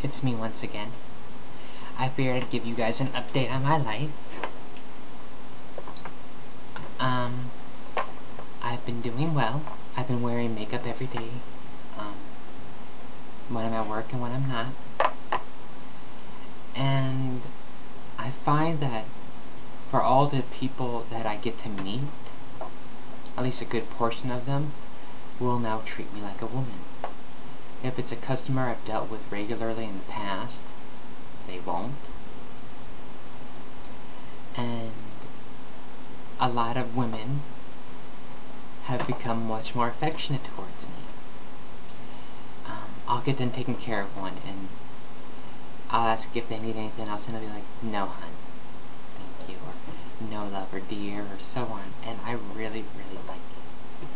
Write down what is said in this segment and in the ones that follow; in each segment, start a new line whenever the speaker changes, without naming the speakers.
It's me once again. I figured I'd give you guys an update on my life. I've been doing well. I've been wearing makeup every day, when I'm at work and when I'm not. And I find that for all the people that I get to meet, at least a good portion of them, will now treat me like a woman. If it's a customer I've dealt with regularly in the past, they won't. And a lot of women have become much more affectionate towards me. I'll get them taken care of one, and I'll ask if they need anything else, and they'll be like, "No, hun, thank you," or "No, love," or "Dear," or so on, and I really, really like it.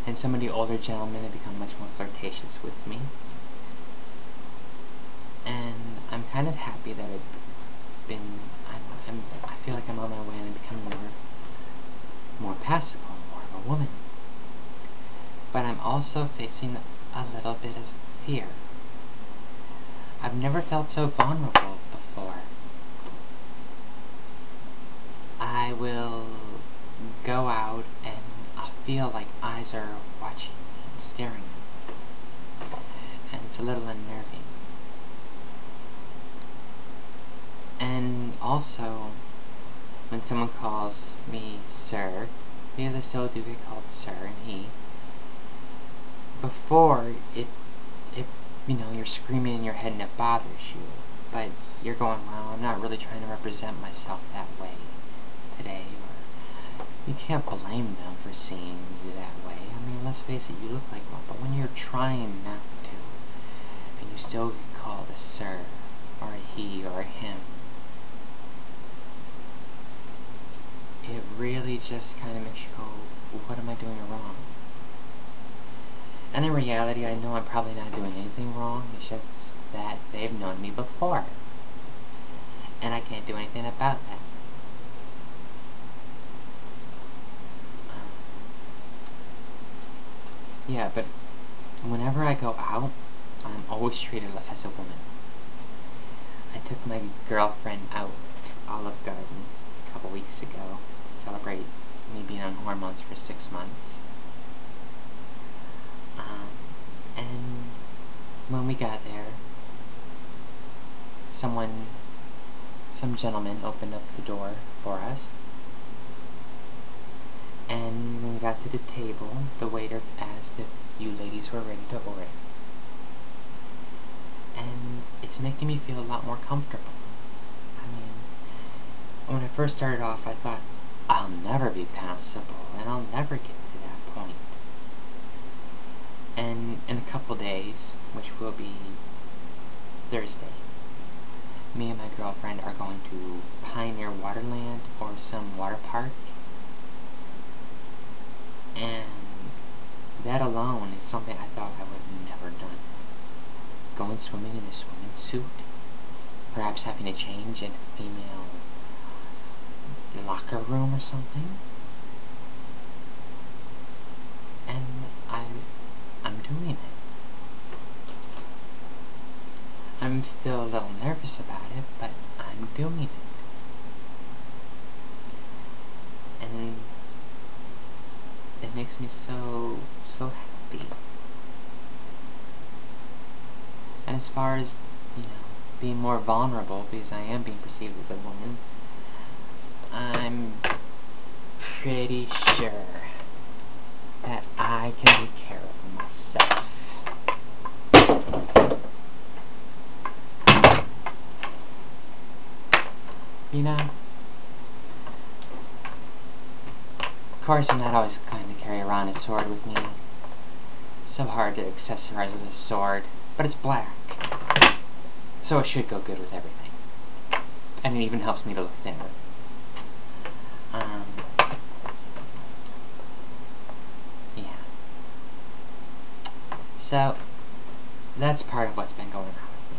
And some of the older gentlemen have become much more flirtatious with me. And I'm kind of happy that I feel like I'm on my way to becoming more passable, more of a woman. But I'm also facing a little bit of fear. I've never felt so vulnerable before. I will go out and I'll feel like eyes are watching me and staring at me. And it's a little unnerving. And also, when someone calls me sir, because I still do get called sir and he, before you're screaming in your head and it bothers you, but you're going, well, I'm not really trying to represent myself that way today, or you can't blame them for seeing you that way. I mean, let's face it, you look like one, but when you're trying not to, and you still get called a sir, or a he, or a him, it really just kind of makes you go, what am I doing wrong? And in reality, I know I'm probably not doing anything wrong. It's just that they've known me before. And I can't do anything about that. Yeah, but whenever I go out, I'm always treated as a woman. I took my girlfriend out to Olive Garden a couple weeks ago to celebrate me being on hormones for 6 months. And when we got there, some gentleman opened up the door for us. And when we got to the table, the waiter asked if you ladies were ready to order. And it's making me feel a lot more comfortable. I mean, when I first started off, I thought, I'll never be passable, and I'll never get to that point. And in a couple days, which will be Thursday, me and my girlfriend are going to Pioneer Waterland or some water park. And that alone is something I thought I would have never done. Going swimming in a swimming suit, perhaps having to change in a female locker room or something. And I'm doing it. I'm still a little nervous about it, but I'm doing it. And it makes me so happy. And as far as, being more vulnerable, because I am being perceived as a woman, I'm pretty sure that I can take care of myself. Of course, I'm not always going to carry around a sword with me. It's so hard to accessorize with a sword, but it's black, so it should go good with everything. And it even helps me to look thinner. Yeah. So, that's part of what's been going on with me.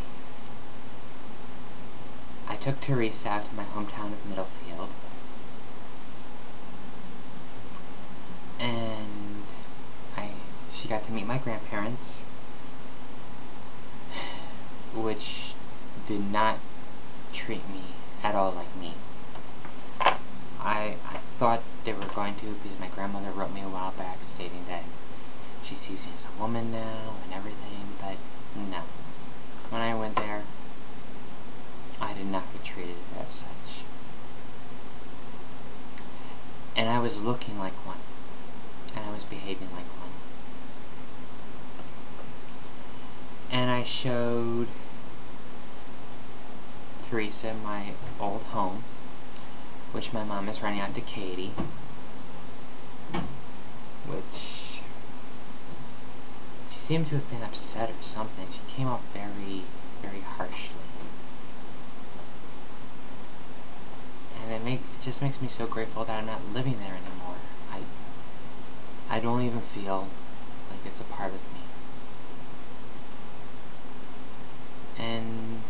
I took Teresa out to my hometown of Middlefield, and she got to meet my grandparents. which did not treat me at all like me. I thought they were going to, because my grandmother wrote me a while back stating that she sees me as a woman now and everything, but no. When I went there, I did not get treated as such. And I was looking like one, and I was behaving like one. And I showed Teresa my old home, which my mom is renting out to Katie, which she seemed to have been upset or something. She came off very, very harshly. And it just makes me so grateful that I'm not living there anymore. I don't even feel like it's a part of me. And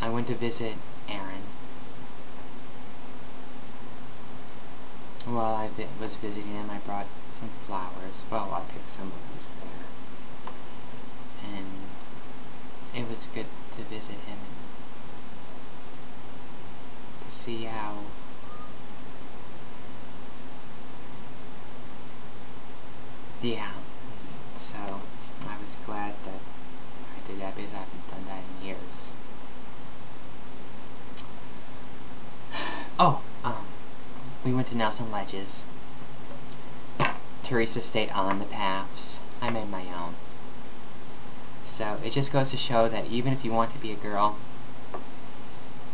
I went to visit Aaron. While I was visiting him, I brought some flowers. Well, I picked some of those there. And it was good to visit him and to see how so I was glad that I did that because I haven't done that in years. Oh, we went to Nelson Ledges. Teresa stayed on the paths. I made my own. So it just goes to show that even if you want to be a girl,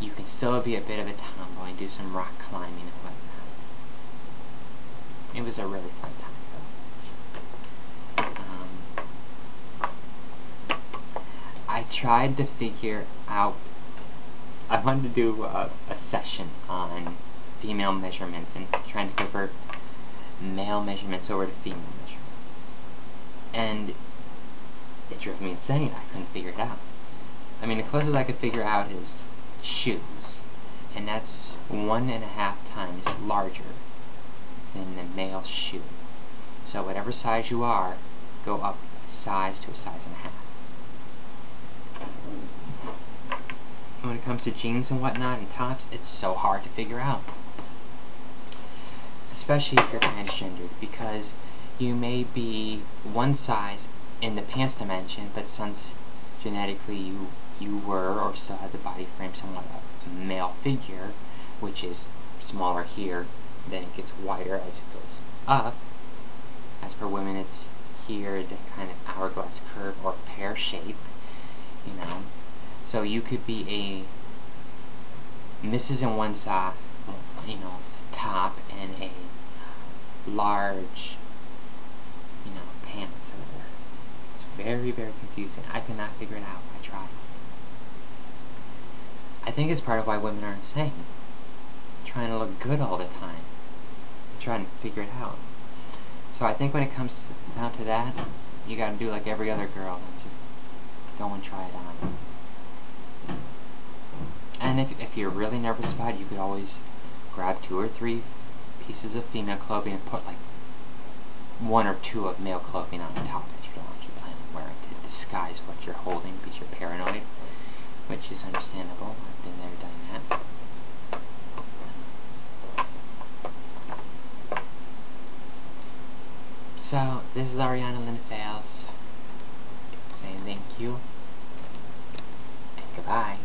you can still be a bit of a tomboy and do some rock climbing and whatnot. It was a really fun time, though. I tried to figure out, I wanted to do a session on female measurements and trying to convert male measurements over to female measurements. And it drove me insane. I couldn't figure it out. I mean, the closest I could figure out is shoes, and that's 1.5 times larger than the male shoe. So whatever size you are, go up a size to a size and a half. When it comes to jeans and whatnot and tops, it's so hard to figure out. Especially if you're transgendered, because you may be one size in the pants dimension, but since genetically you were or still had the body frame somewhat a male figure, which is smaller here, then it gets wider as it goes up. As for women, it's here, the kind of hourglass curve or pear shape, you know. So you could be a Mrs. in one side, you know, top, and a large, you know, pants or whatever. It's very, very confusing. I could not figure it out. I tried. I think it's part of why women are insane. Trying to look good all the time. Trying to figure it out. So I think when it comes down to that, you gotta do like every other girl and just go and try it on. And if you're really nervous about it, you could always grab 2 or 3 pieces of female clothing and put like 1 or 2 of male clothing on top that you don't actually plan on wearing to disguise what you're holding because you're paranoid, which is understandable. I've been there, done that. So, this is Ariana Lynn Fales saying thank you and goodbye.